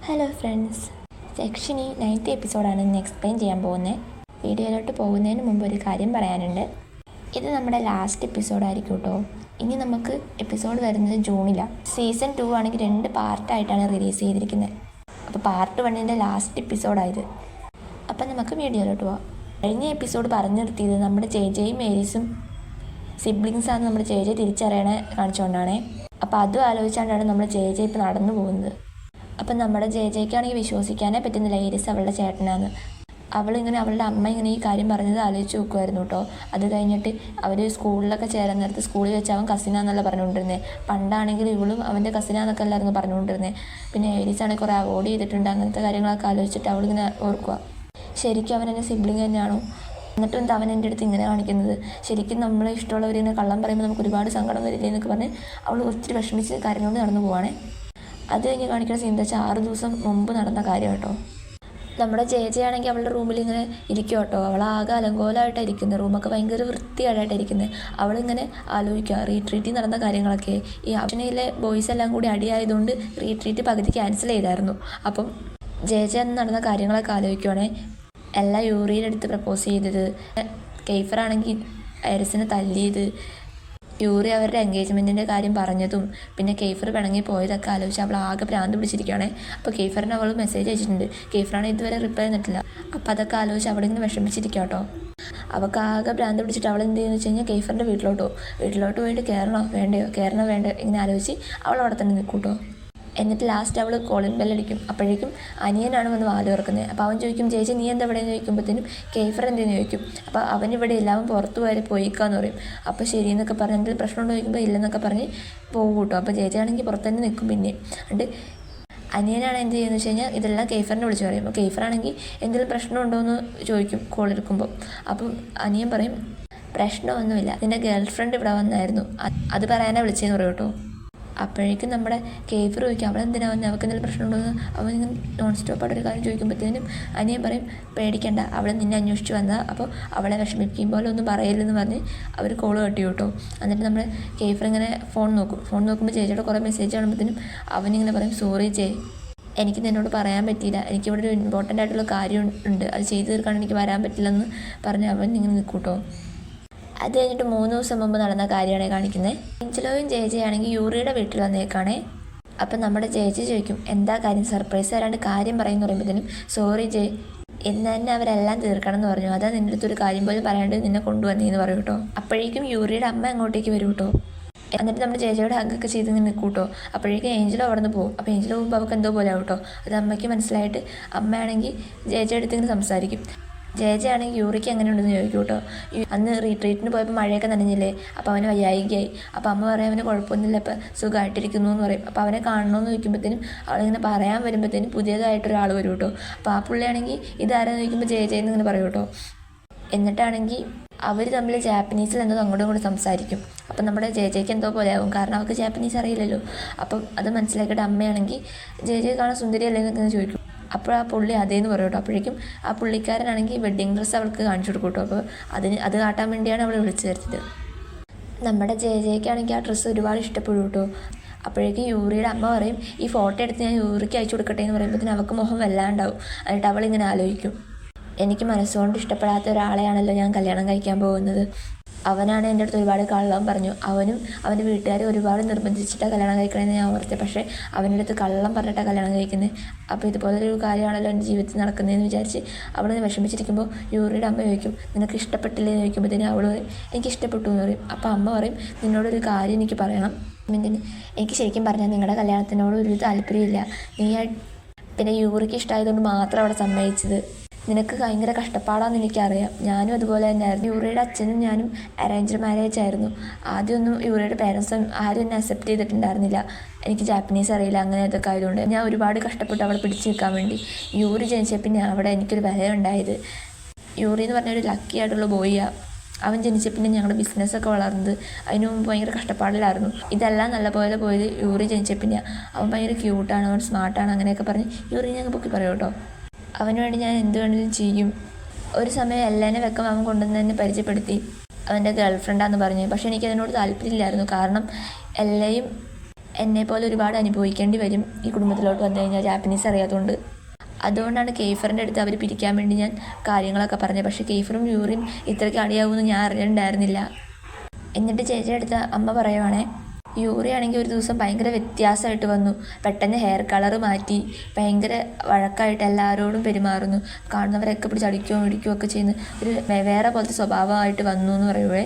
Hello friends, section 9th എപ്പിസോഡാണ് ഇന്ന് explain ചെയ്യാൻ പോകുന്നത്. വീഡിയോയിലോട്ട് പോകുന്നതിന് മുമ്പ് ഒരു കാര്യം പറയാനുണ്ട്. ഇത് നമ്മുടെ ലാസ്റ്റ് എപ്പിസോഡായിരിക്കും കേട്ടോ. ഇനി നമുക്ക് എപ്പിസോഡ് വരുന്നത് ജൂണിലാണ്. സീസൺ 2 ആണെങ്കിൽ 2 പാർട്ടായിട്ടാണ് റിലീസ് ചെയ്തിരിക്കുന്നത്. അപ്പോൾ പാർട്ട് 1ൻ്റെ ലാസ്റ്റ് എപ്പിസോഡായത്. അപ്പം നമുക്ക് വീഡിയോയിലോട്ട് പോവാം. കഴിഞ്ഞ എപ്പിസോഡ് പറഞ്ഞു നിർത്തിയത് നമ്മുടെ ജെയും മേരീസും സിബ്ലിങ്സാണ് നമ്മുടെ ജെ തിരിച്ചറിയണേ കാണിച്ചുകൊണ്ടാണ്. അപ്പോൾ അതും ആലോചിച്ചാണ്ടാണ് നമ്മുടെ ജെ ഇപ്പോൾ നടന്നു പോകുന്നത്. അപ്പം നമ്മുടെ ജെയ്ക്കാണെങ്കിൽ വിശ്വസിക്കാനേ പറ്റുന്നില്ല ഏരിസ് അവളുടെ ചേട്ടനാണ്. അവളിങ്ങനെ അവളുടെ അമ്മ ഇങ്ങനെ ഈ കാര്യം പറഞ്ഞത് ആലോചിച്ച് നോക്കുമായിരുന്നു കേട്ടോ. അത് കഴിഞ്ഞിട്ട് അവർ സ്കൂളിലൊക്കെ ചേരാൻ നേരത്ത് സ്കൂളിൽ വെച്ച് അവൻ കസിനാന്നല്ല പറഞ്ഞുകൊണ്ടിരുന്നത്. പണ്ടാണെങ്കിൽ ഇവളും അവൻ്റെ കസിനാന്നൊക്കെ അല്ലായിരുന്നു പറഞ്ഞുകൊണ്ടിരുന്നത്. പിന്നെ ഏരീസ് ആണെങ്കിൽ കുറേ അവോയ്ഡ് ചെയ്തിട്ടുണ്ട്. അങ്ങനത്തെ കാര്യങ്ങളൊക്കെ ആലോചിച്ചിട്ട് അവളിങ്ങനെ ഓർക്കുക, ശരിക്കും അവൻ എൻ്റെ സിബ്ലിങ് തന്നെയാണോ? എന്നിട്ടും എന്താ അവൻ എൻ്റെ അടുത്ത് ഇങ്ങനെ കാണിക്കുന്നത്? ശരിക്കും നമ്മളെ ഇഷ്ടമുള്ളവരിങ്ങനെ കള്ളം പറയുമ്പോൾ നമുക്ക് ഒരുപാട് സങ്കടം വരില്ലേ എന്നൊക്കെ പറഞ്ഞ് അവൾ ഒത്തിരി വിഷമിച്ച് കാര്യങ്ങളോട് നടന്നു പോവാണേ. അത് കഴിഞ്ഞ് കാണിക്കുന്ന സീൻ എന്താ വെച്ചാൽ 6 ദിവസം മുമ്പ് നടന്ന കാര്യം കേട്ടോ. നമ്മുടെ ജെ ആണെങ്കിൽ അവളുടെ റൂമിൽ ഇങ്ങനെ ഇരിക്കും കേട്ടോ. അവളാകെ അലങ്കോലമായിട്ടാണ് ഇരിക്കുന്നത്. റൂമൊക്കെ ഭയങ്കര വൃത്തികേടായിട്ടാണ് ഇരിക്കുന്നത്. അവളിങ്ങനെ ആലോചിക്കുക റീട്രീറ്റിൽ നടന്ന കാര്യങ്ങളൊക്കെ. ഈ ആപ്ഷനിലെ ബോയ്സ് എല്ലാം കൂടി അടിയായതുകൊണ്ട് റീട്രീറ്റ് പകുതി ക്യാൻസൽ ചെയ്തായിരുന്നു. അപ്പം ജെ അന്ന് നടന്ന കാര്യങ്ങളൊക്കെ ആലോചിക്കുവാണേ. എല്ലാം യൂറിയിലെടുത്ത് പ്രപ്പോസ് ചെയ്തത്, കെയ്ഫറാണെങ്കിൽ ഐറിസിനെ തല്ലിയത്, യൂറി അവരുടെ എൻഗേജ്മെൻറ്റിൻ്റെ കാര്യം പറഞ്ഞതും, പിന്നെ കെയ്ഫർ പിണങ്ങി പോയതൊക്കെ ആലോചിച്ച് അവൾ ആകെ ഭ്രാന്ത് പിടിച്ചിരിക്കുകയാണേ. അപ്പോൾ കെയ്ഫറിന് അവൾ മെസ്സേജ് അയച്ചിട്ടുണ്ട്. കെയ്ഫറാണ് ഇതുവരെ റിപ്ലൈ തന്നിട്ടില്ല. അപ്പോൾ അതൊക്കെ ആലോചിച്ച് അവളിങ്ങനെ വിഷമിച്ചിരിക്കുക കേട്ടോ. അവൾക്ക് ആകെ ഭ്രാന്ത് പിടിച്ചിട്ട് അവൾ എന്ത് ചെയ്യുന്നു വെച്ച് കഴിഞ്ഞാൽ കെയ്ഫറിൻ്റെ വീട്ടിലോട്ട് പോയിട്ട് കയറണോ വേണ്ടയോ ഇങ്ങനെ ആലോചിച്ച് അവൾ അവിടെ തന്നെ നിൽക്കും കേട്ടോ. എന്നിട്ട് ലാസ്റ്റ് അവൾ കോളിംഗ് ബെല്ലടിക്കും. അപ്പോഴേക്കും അനിയനാണ് വന്ന് വാല് തുറക്കുന്നത്. അപ്പോൾ അവൻ ചോദിക്കും, ചേച്ചി നീ എന്താ ഇവിടെ ചോദിക്കുമ്പോഴത്തേനും കെയ്ഫർ എന്തെന്ന് ചോദിക്കും. അപ്പോൾ അവനിവിടെ ഇല്ല, അവൻ പുറത്ത് വരെ പോയിക്കാന്ന് പറയും. അപ്പോൾ ശരിയെന്നൊക്കെ പറഞ്ഞ് എന്തെങ്കിലും പ്രശ്നമുണ്ടോ ചോദിക്കുമ്പോൾ ഇല്ലെന്നൊക്കെ പറഞ്ഞ് പോകും കേട്ടോ. അപ്പോൾ ചേച്ചിയാണെങ്കിൽ പുറത്ത് തന്നെ നിൽക്കും. പിന്നെ എന്നിട്ട് അനിയനാണ് എന്ത് ചെയ്യുന്നത് വെച്ച് കഴിഞ്ഞാൽ ഇതെല്ലാം കെയ്ഫറിനെ വിളിച്ച് പറയും. അപ്പോൾ കെയ്ഫറാണെങ്കിൽ എന്തെങ്കിലും പ്രശ്നമുണ്ടോ എന്ന് ചോദിക്കും കോളെടുക്കുമ്പോൾ. അപ്പം അനിയൻ പറയും, പ്രശ്നമൊന്നുമില്ല, നിൻ്റെ ഗേൾ ഫ്രണ്ട് ഇവിടെ വന്നായിരുന്നു, അത് പറയാനാണ് വിളിച്ചതെന്ന് പറയും കേട്ടോ. അപ്പോഴേക്കും നമ്മുടെ കെയ്ഫർ ചോദിക്കും അവളെന്തിനാ വന്നത്, അവൾക്ക് എന്തെങ്കിലും പ്രശ്നമുണ്ടോയെന്ന്. അവൻ ഇങ്ങനെ നോൺ സ്റ്റോപ്പായിട്ടൊരു കാര്യം ചോദിക്കുമ്പോഴത്തേനും അനിയൻ പറയും, പേടിക്കണ്ട, അവൾ നിന്നെ അന്വേഷിച്ച് വന്നാൽ, അപ്പോൾ അവളെ വിഷമിക്കുമ്പോൾ ഒന്നും പറയില്ലെന്ന് പറഞ്ഞ് അവർ കോൾ കട്ടി കേട്ടോ. എന്നിട്ട് നമ്മുടെ കെയ്ഫർ ഇങ്ങനെ ഫോൺ നോക്കുമ്പോൾ ചേച്ചിയുടെ കുറേ മെസ്സേജ് കാണുമ്പോഴത്തേനും അവനിങ്ങനെ പറയും, സോറി ജെ, എനിക്ക് നിന്നോട് പറയാൻ പറ്റിയില്ല, എനിക്കിവിടെ ഒരു ഇമ്പോർട്ടൻ്റ് ആയിട്ടുള്ള കാര്യം ഉണ്ട്, അത് ചെയ്തു തീർക്കാൻ എനിക്ക് വരാൻ പറ്റില്ലെന്ന് പറഞ്ഞ് അവൻ ഇങ്ങനെ നിൽക്കും കേട്ടോ. അത് കഴിഞ്ഞിട്ട് 3 ദിവസം മുമ്പ് നടന്ന കാര്യമാണ് കാണിക്കുന്നത്. എഞ്ചലോയും ജെ ആണെങ്കിൽ യൂറിയുടെ വീട്ടിൽ വന്നേക്കാണേ. അപ്പം നമ്മുടെ ചേച്ചി ചോദിക്കും, എന്താ കാര്യം, സർപ്രൈസ് തരാണ്ട് കാര്യം പറയുമെന്ന് പറയുമ്പോഴത്തേനും, സോറി ജെ, ഇന്ന് തന്നെ അവരെല്ലാം തീർക്കണം എന്ന് പറഞ്ഞു, അതാ നിൻ്റെ അടുത്തൊരു കാര്യം പോലും പറയാണ്ട് നിന്നെ കൊണ്ടുവന്നേന്ന് പറയും കേട്ടോ. അപ്പോഴേക്കും യൂറിയുടെ അമ്മ അങ്ങോട്ടേക്ക് വരും കേട്ടോ. എന്നിട്ട് നമ്മുടെ ചേച്ചിയോട് ഹഗ്ഗൊക്കെ ചെയ്ത് ഇങ്ങനെ നിൽക്കും കേട്ടോ. അപ്പോഴേക്കും ഏഞ്ചലോ അവിടെ നിന്ന് പോകും. അപ്പോൾ ഏഞ്ചലോ പോകുമ്പോൾ അവൾക്ക് എന്തോ പോലെ ആവും കേട്ടോ. അത് അമ്മയ്ക്ക് മനസ്സിലായിട്ട് അമ്മയാണെങ്കിൽ ചേച്ചിയുടെ അടുത്ത് ഇങ്ങനെ സംസാരിക്കും. ജെ ആണെങ്കിൽ യൂറിക്ക് എങ്ങനെ ഉണ്ടെന്ന് ചോദിക്കും കേട്ടോ. അന്ന് റീട്രീറ്റിന് പോയപ്പോൾ മഴയൊക്കെ നനഞ്ഞില്ലേ, അപ്പോൾ അവന് വയ്യായികയായി. അപ്പോൾ അമ്മ പറയും അവന് കുഴപ്പമൊന്നുമില്ല, ഇപ്പോൾ സുഖമായിട്ടിരിക്കുന്നു എന്ന് പറയും. അപ്പോൾ അവനെ കാണണമെന്ന് ചോദിക്കുമ്പോഴത്തേനും അവളിങ്ങനെ പറയാൻ വരുമ്പോഴത്തേനും പുതിയതായിട്ടൊരാൾ വരും കേട്ടോ. അപ്പോൾ ആ പുള്ളിയാണെങ്കിൽ ഇതാരെന്ന് ചോദിക്കുമ്പോൾ ജെ എന്നിങ്ങനെ പറയും കേട്ടോ. എന്നിട്ടാണെങ്കിൽ അവർ തമ്മിൽ ജാപ്പനീസിൽ എന്തോ അങ്ങോട്ടും ഇങ്ങോട്ടും സംസാരിക്കും. അപ്പം നമ്മുടെ ജെക്ക് എന്തോ പോലെ ആവും, കാരണം അവൾക്ക് ജാപ്പനീസ് അറിയില്ലല്ലോ. അപ്പം അത് മനസ്സിലാക്കിയിട്ട് അമ്മയാണെങ്കിൽ ജെ കാണാൻ സുന്ദരിയല്ലേ എന്നൊക്കെ ചോദിക്കും. അപ്പോൾ ആ പുള്ളി അതേന്ന് പറയും കേട്ടോ. അപ്പോഴേക്കും ആ പുള്ളിക്കാരനാണെങ്കിൽ വെഡ്ഡിങ് ഡ്രസ്സ് അവൾക്ക് കാണിച്ചു കൊടുക്കും കേട്ടോ. അപ്പോൾ അത് കാട്ടാൻ വേണ്ടിയാണ് അവൾ വിളിച്ചു വരുന്നത്. നമ്മുടെ ജെക്കാണെങ്കിൽ ആ ഡ്രസ്സ് ഒരുപാട് ഇഷ്ടപ്പെടും കേട്ടോ. അപ്പോഴേക്കും യൂറിയുടെ അമ്മ പറയും, ഈ ഫോട്ടോ എടുത്ത് ഞാൻ യൂറിക്ക് അയച്ചു കൊടുക്കട്ടെ എന്ന് പറയുമ്പോഴത്തേന് അവൾക്ക് മുഖം വല്ലാണ്ടാവും. എന്നിട്ട് അവളിങ്ങനെ ആലോചിക്കും, എനിക്ക് മനസ്സുകൊണ്ട് ഇഷ്ടപ്പെടാത്ത ഒരാളെയാണല്ലോ ഞാൻ കല്യാണം കഴിക്കാൻ പോകുന്നത്. അവനാണ് എൻ്റെ അടുത്ത് ഒരുപാട് കള്ളം പറഞ്ഞു, അവനും അവൻ്റെ വീട്ടുകാരെ ഒരുപാട് നിർബന്ധിച്ചിട്ടാണ് കല്യാണം കഴിക്കണമെന്ന് ഞാൻ ഓർത്തത്. പക്ഷേ അവൻ്റെ അടുത്ത് കള്ളം പറഞ്ഞിട്ടാണ് കല്യാണം കഴിക്കുന്നത്. അപ്പോൾ ഇതുപോലൊരു കാര്യമാണല്ലോ എൻ്റെ ജീവിതത്തിൽ നടക്കുന്നതെന്ന് വിചാരിച്ച് അവൾ വിഷമിച്ചിരിക്കുമ്പോൾ യൂറിയുടെ അമ്മ ചോദിക്കും, നിനക്ക് ഇഷ്ടപ്പെട്ടില്ലേ എന്ന് ചോദിക്കുമ്പോഴത്തേനും അവൾ പറയും, എനിക്ക് ഇഷ്ടപ്പെട്ടു എന്ന് പറയും. അപ്പോൾ അമ്മ പറയും, നിന്നോടൊരു കാര്യം എനിക്ക് പറയണം. എനിക്ക് ശരിക്കും പറഞ്ഞാൽ നിങ്ങളുടെ കല്യാണത്തിനോട് ഒരു താല്പര്യമില്ല, പിന്നെ യൂറിക്ക് ഇഷ്ടമായതുകൊണ്ട് മാത്രം അവിടെ സമ്മതിച്ചത്. നിനക്ക് ഭയങ്കര കഷ്ടപ്പാടാണെന്ന് എനിക്കറിയാം, ഞാനും അതുപോലെ തന്നെയായിരുന്നു. യൂറിയുടെ അച്ഛനും ഞാനും അറേഞ്ച്ഡ് മാരേജ് ആയിരുന്നു. ആദ്യമൊന്നും യൂറിയുടെ പേരൻസും ആരും എന്നെ അക്സെപ്റ്റ് ചെയ്തിട്ടുണ്ടായിരുന്നില്ല. എനിക്ക് ജാപ്പനീസ് അറിയില്ല, അങ്ങനെ ഇതൊക്കെ ആയതുകൊണ്ട് ഞാൻ ഒരുപാട് കഷ്ടപ്പെട്ടു അവിടെ പിടിച്ച് നിൽക്കാൻ വേണ്ടി. യൂറി ജനിച്ച പിന്നെ അവിടെ എനിക്കൊരു വില ഉണ്ടായത്. യൂറി എന്ന് പറഞ്ഞൊരു ലക്കി ആയിട്ടുള്ള ബോയിയാണ്. അവൻ ജനിച്ച പിന്നെ ഞങ്ങളുടെ ബിസിനസ്സൊക്കെ വളർന്നത്. അതിന് മുമ്പ് ഭയങ്കര കഷ്ടപ്പാടിലായിരുന്നു. ഇതെല്ലാം നല്ലപോലെ പോയത് യൂറി ജനിച്ച പിന്നെ. അവൻ ഭയങ്കര ക്യൂട്ടാണ്, അവൻ സ്മാർട്ടാണ്, അങ്ങനെയൊക്കെ പറഞ്ഞ് യൂറി ഞങ്ങൾ പൊക്കി പറയും കേട്ടോ. അവന് വേണ്ടി ഞാൻ എന്ത് വേണമെങ്കിലും ചെയ്യും. ഒരു സമയം എല്ലാനെ വെക്കം അവൻ കൊണ്ടുവന്ന് തന്നെ പരിചയപ്പെടുത്തി, അവൻ്റെ ഗേൾ ഫ്രണ്ടാന്ന് പറഞ്ഞു. പക്ഷേ എനിക്കതിനോട് താല്പര്യമില്ലായിരുന്നു, കാരണം എല്ലയും എന്നെപ്പോലെ ഒരുപാട് അനുഭവിക്കേണ്ടി വരും ഈ കുടുംബത്തിലോട്ട് വന്നു കഴിഞ്ഞാൽ ജാപ്പനീസ് അറിയാത്തതുകൊണ്ട്. അതുകൊണ്ടാണ് കെയ്ഫറിൻ്റെ അടുത്ത് അവർ പിരിക്കാൻ വേണ്ടി ഞാൻ കാര്യങ്ങളൊക്കെ പറഞ്ഞത്. പക്ഷേ കെയ്ഫറും യൂറിയും ഇത്രയ്ക്ക് അടിയാവുമെന്ന് ഞാൻ അറിഞ്ഞിട്ടുണ്ടായിരുന്നില്ല. എന്നിട്ട് ചേച്ചിയുടെ അടുത്ത് അമ്മ പറയുവാണേ, യൂറി ആണെങ്കിൽ ഒരു ദിവസം ഭയങ്കര വ്യത്യാസമായിട്ട് വന്നു. പെട്ടെന്ന് ഹെയർ കളർ മാറ്റി ഭയങ്കര വഴക്കായിട്ട് എല്ലാവരോടും പെരുമാറുന്നു. കാണുന്നവരൊക്കെ പിടിച്ച് അടിക്കുകയോ ഇടിക്കുകയോ ഒക്കെ ചെയ്യുന്ന ഒരു വേറെ പോലത്തെ സ്വഭാവമായിട്ട് വന്നു എന്ന് പറയുമ്പോഴേ,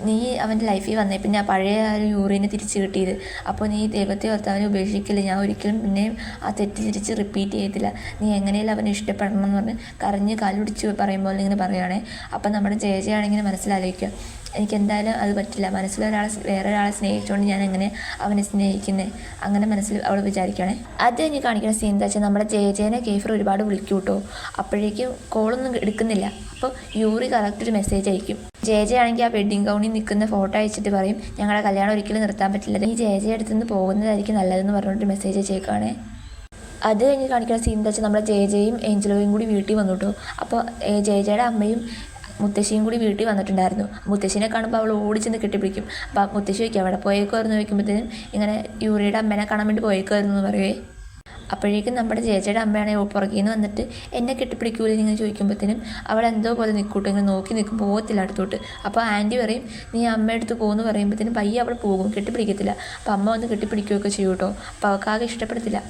നീ അവൻ്റെ ലൈഫിൽ വന്നേ പിന്നെ ആ പഴയ ഒരു യൂറിനെ തിരിച്ച് കിട്ടിയത്. അപ്പോൾ നീ ദൈവത്തെ ഓർത്ത് അവനെ ഉപേക്ഷിക്കില്ല. ഞാൻ ഒരിക്കലും പിന്നെയും ആ തെറ്റ് തിരിച്ച് റിപ്പീറ്റ് ചെയ്യത്തില്ല. നീ എങ്ങനെയല്ല അവനെ ഇഷ്ടപ്പെടണം എന്ന് പറഞ്ഞ് കരഞ്ഞ് കാലുപിടിച്ച് പറയുമ്പോൾ ഇങ്ങനെ പറയുകയാണേ. അപ്പം നമ്മുടെ ജയജയാണെങ്കിൽ മനസ്സിലാലോചിക്കുക, എനിക്ക് എന്തായാലും അത് പറ്റില്ല. വേറെ ഒരാളെ സ്നേഹിച്ചുകൊണ്ട് ഞാൻ എങ്ങനെ അവനെ സ്നേഹിക്കുന്നത്, അങ്ങനെ മനസ്സിൽ അവൾ വിചാരിക്കുകയാണേ. അത് കഴിഞ്ഞ് കാണിക്കുന്ന സീൻ എന്താ വെച്ചാൽ നമ്മുടെ ജയജയനെ കെയ്ഫർ ഒരുപാട് വിളിക്കും കേട്ടോ. അപ്പോഴേക്കും കോളൊന്നും എടുക്കുന്നില്ല. അപ്പോൾ യൂറി കറക്റ്റ് ഒരു മെസ്സേജ് അയക്കും. ജയജയാണെങ്കിൽ ആ വെഡ്ഡിങ് ഗൗണിൽ നിൽക്കുന്ന ഫോട്ടോ അയച്ചിട്ട് പറയും, ഞങ്ങളുടെ കല്യാണം ഒരിക്കലും നിർത്താൻ പറ്റില്ല, ഈ ജയജയ അടുത്തുനിന്ന് പോകുന്നതായിരിക്കും നല്ലതെന്ന് പറഞ്ഞിട്ട് മെസ്സേജ് അയച്ചേക്കാണേ. അത് കഴിഞ്ഞ് കാണിക്കുന്ന സീൻ എന്താ വെച്ചാൽ നമ്മുടെ ജയജയും ഏഞ്ചലോയും കൂടി വീട്ടിൽ വന്നു കേട്ടോ. അപ്പോൾ ജയജയുടെ അമ്മയും മുത്തശ്ശിയും കൂടി വീട്ടിൽ വന്നിട്ടുണ്ടായിരുന്നു. മുത്തശ്ശിനെ കാണുമ്പോൾ അവൾ ഓടിച്ചെന്ന് കെട്ടിപ്പിടിക്കും. അപ്പോൾ മുത്തശ്ശി ചോദിക്കും, അവിടെ പോയേക്കുമായിരുന്നു ചോദിക്കുമ്പോഴത്തേനും ഇങ്ങനെ യൂറിയുടെ അമ്മേനെ കാണാൻ വേണ്ടി പോയേക്കുമായിരുന്നു എന്ന് പറയുവേ. അപ്പോഴേക്കും നമ്മുടെ ചേച്ചിയുടെ അമ്മയാണെങ്കിൽ പുറകിൽ നിന്ന് വന്നിട്ട് എന്നെ കെട്ടിപ്പിടിക്കൂലേ ഇങ്ങനെ ചോദിക്കുമ്പോഴത്തേനും അവൾ എന്തോ പോലെ നിൽക്കൂട്ടോ, ഇങ്ങനെ നോക്കി നിൽക്കും, പോകത്തില്ല അടുത്തോട്ട്. അപ്പോൾ ആൻറ്റി പറയും, നീ അമ്മയുടെ അടുത്ത് പോകുമെന്ന് പറയുമ്പോഴത്തേനും പയ്യെ അവൾ പോകും, കെട്ടിപ്പിടിക്കത്തില്ല. അപ്പോൾ അമ്മ വന്ന് കെട്ടിപ്പിടിക്കുകയൊക്കെ ചെയ്യും കേട്ടോ. അപ്പോൾ അവൾക്കാകെ ഇഷ്ടപ്പെടത്തില്ല.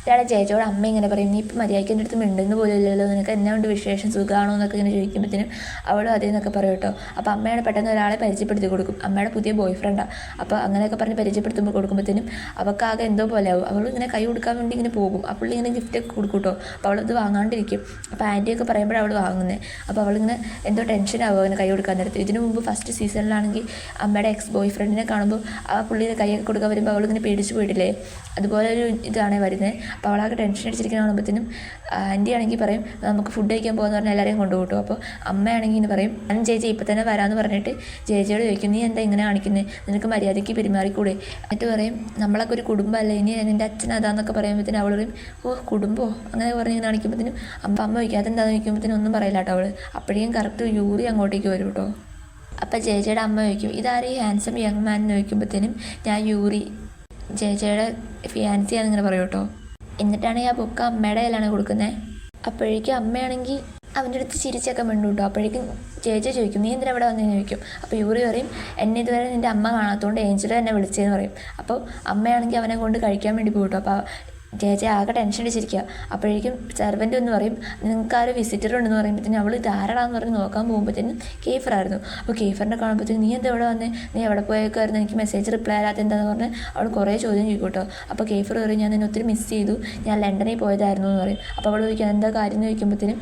ഇയാളെ ചേച്ചിയോട് അമ്മ ഇങ്ങനെ പറയും, നീ ഇപ്പം മര്യാദയ്ക്ക് എൻ്റെ അടുത്ത് മിണ്ടുന്ന പോലും ഇല്ലല്ലോ, നിനക്ക് എന്നെ കൊണ്ട് വിശേഷം സുഖമാണോ എന്നൊക്കെ ഇങ്ങനെ ചോദിക്കുമ്പോഴത്തേനും അവളും അതേന്നൊക്കെ പറയും കേട്ടോ. അപ്പോൾ അമ്മയാണ് പെട്ടെന്ന് ഒരാളെ പരിചയപ്പെടുത്തി കൊടുക്കും, അമ്മയുടെ പുതിയ ബോയ് ഫ്രണ്ടാണ്. അപ്പോൾ അങ്ങനെയൊക്കെ പറഞ്ഞ് പരിചയപ്പെടുത്തുമ്പോൾ കൊടുക്കുമ്പോഴത്തേനും അവൾക്കാകെ എന്തോ പോലെ ആവും. അവൾ ഇങ്ങനെ കൈ കൊടുക്കാൻ വേണ്ടി ഇങ്ങനെ പോകും. അപ്പോൾ ഇങ്ങനെ ഗിഫ്റ്റൊക്കെ കൊടുക്കും കേട്ടോ. അപ്പോൾ അവളത് വാങ്ങാണ്ടിരിക്കും. അപ്പോൾ ആൻറ്റിയൊക്കെ പറയുമ്പോഴാണ് അവൾ വാങ്ങുന്നത്. അപ്പോൾ അവളിങ്ങനെ എന്തോ ടെൻഷനാവും അങ്ങനെ കൈ കൊടുക്കാൻ നേരത്ത്. ഇതിനു മുമ്പ് ഫസ്റ്റ് സീസണിലാണെങ്കിൽ അമ്മയുടെ എക്സ് ബോയ് ഫ്രണ്ടിനെ കാണുമ്പോൾ ആ പുള്ളിയുടെ കൈയൊക്കെ കൊടുക്കാൻ വരുമ്പോൾ അവളിങ്ങനെ പേടിച്ച് പോയിട്ടില്ലേ, അതുപോലെ ഒരു ഇതാണ് വരുന്നത്. അപ്പോൾ അവളാകെ ടെൻഷൻ അടിച്ചിരിക്കുന്ന കാണുമ്പോഴത്തേനും ആൻറ്റി ആണെങ്കിൽ പറയും, നമുക്ക് ഫുഡ് കഴിക്കാൻ പോകുന്ന പറഞ്ഞാൽ എല്ലാവരെയും കൊണ്ടുപോകും. അപ്പോൾ അമ്മയാണെങ്കിൽ ഇങ്ങനെ പറയും, ഞാൻ ചേച്ചി ഇപ്പം തന്നെ വരാമെന്ന് പറഞ്ഞിട്ട് ചേച്ചിയോട് ചോദിക്കും, നീ എന്താ ഇങ്ങനെ കാണിക്കുന്നത്, നിനക്ക് മര്യാദയ്ക്ക് പെരുമാറിക്കൂടെ. എന്നിട്ട് പറയും, നമ്മളൊക്കെ ഒരു കുടുംബമല്ലേ, ഇനി എൻ്റെ അച്ഛൻ അതാന്നൊക്കെ പറയുമ്പോഴത്തേനും അവൾ പറയും, ഓ കുടുംബമോ അങ്ങനെ പറഞ്ഞ് ഇങ്ങനെ കാണിക്കുമ്പോഴത്തേനും അമ്മ ചോദിക്കും അതെന്താണെന്ന് ചോദിക്കുമ്പോഴത്തേനും ഒന്നും പറയില്ല കേട്ടോ അവൾ. അപ്പോഴേക്കും കറക്റ്റ് യൂറി അങ്ങോട്ടേക്ക് വരും കേട്ടോ. അപ്പോൾ ചേച്ചിയുടെ അമ്മ ചോദിക്കും, ഇതാരും ഈ ഹാൻസം യങ് മാൻ എന്ന് ചോദിക്കുമ്പോഴത്തേനും ഞാൻ യൂറി ചേച്ചിയുടെ ഫിയാൻസിയാണെന്നിങ്ങനെ പറയും കേട്ടോ. എന്നിട്ടാണ് ആ ബുക്ക് അമ്മയുടെ കയ്യിലാണ് കൊടുക്കുന്നത്. അപ്പോഴേക്കും അമ്മയാണെങ്കിൽ അവൻ്റെ അടുത്ത് ചിരിച്ചൊക്കെ മിണ്ടു കേട്ടോ. അപ്പോഴേക്കും ചേച്ചി ചോദിക്കും, നീ എന്തിനാ ഇവിടെ വന്നതെന്ന് ചോദിക്കും. അപ്പോൾ യൂറി പറയും, എന്നെ ഇതുവരെ നിൻ്റെ അമ്മ കാണാത്തതുകൊണ്ട് ഏഞ്ചലോ എന്നെ വിളിച്ചതെന്ന് പറയും. അപ്പോൾ അമ്മയാണെങ്കിൽ അവനെ കൊണ്ട് കഴിക്കാൻ വേണ്ടി പോകും കേട്ടോ. അപ്പോൾ ചേച്ചി ആകെ ടെൻഷൻ അടിച്ചിരിക്കുക. അപ്പോഴേക്കും സെർവൻ്റ് എന്ന് പറയും, നിങ്ങൾക്ക് ആരും വിസിറ്റർ ഉണ്ടെന്ന് പറയുമ്പോഴത്തേനും അവൾ ധാരാളാന്ന് പറഞ്ഞ് നോക്കാൻ പോകുമ്പോഴത്തേനും കേഫറായിരുന്നു. അപ്പോൾ കേഫറിനെ കാണുമ്പോഴത്തേക്കും നീ എന്താ ഇവിടെ വന്നേ, നീ എവിടെ പോയേക്കായിരുന്നു, എനിക്ക് മെസ്സേജ് റിപ്ലൈ ആകാത്ത എന്താണെന്ന് പറഞ്ഞ് അവൾ കുറേ ചോദ്യം ചോദിക്കും കേട്ടോ. അപ്പോൾ കേഫർ പറയും, ഞാൻ നിന്നെ ഒത്തിരി മിസ് ചെയ്തു, ഞാൻ ലണ്ടനിൽ പോയതായിരുന്നു എന്ന് പറയും. അപ്പോൾ അവൾ ചോദിക്കും എന്താ കാര്യം എന്ന് ചോദിക്കുമ്പോഴത്തേനും